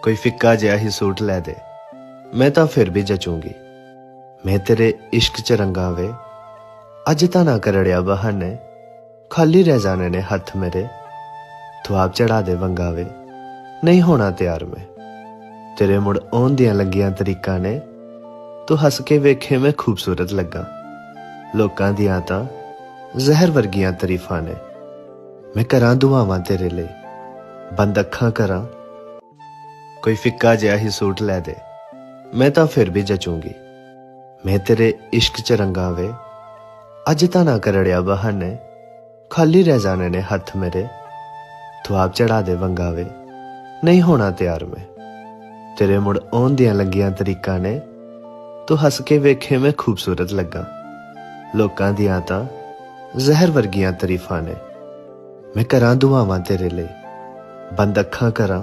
कोई फिक्का जिहा ही सूट लै दे, मैं तां फिर भी जचूंगी। मैं तेरे इश्क च रंगा वे, अज तां ना करड़िया बहाने, खाली रह जाने ने हत्थ मेरे, ख्वाब चढ़ा दे वंगा वे, नहीं होना तैयार मैं। तेरे मुड़ आउण दियां लंगियां तरीकां ने, तू हस के वेखे मैं खूबसूरत लगा। लोकां दियां तां जहर वर्गियां तरीफां ने, मैं करां दुआवां तेरे लिए, बंद अखां करां। कोई फिक्का जिहा ही सूट लै दे, मैं तां फिर भी जचूंगी। मैं तेरे इश्क च रंगा वे, अज तां ना करड़िया बहाने, खाली रह जाने ने हत्थ मेरे, ख्वाब चढ़ा दे वंगा वे, नहीं होना तैयार मैं। तेरे मुड़ आउण दियां लंगियां तरीकां ने, तू हस के वेखे मैं खूबसूरत लगा। लोकां दियां तां जहर वर्गियां तरीफां ने, मैं करां दुआवां तेरे लिए, बंद अखां करां।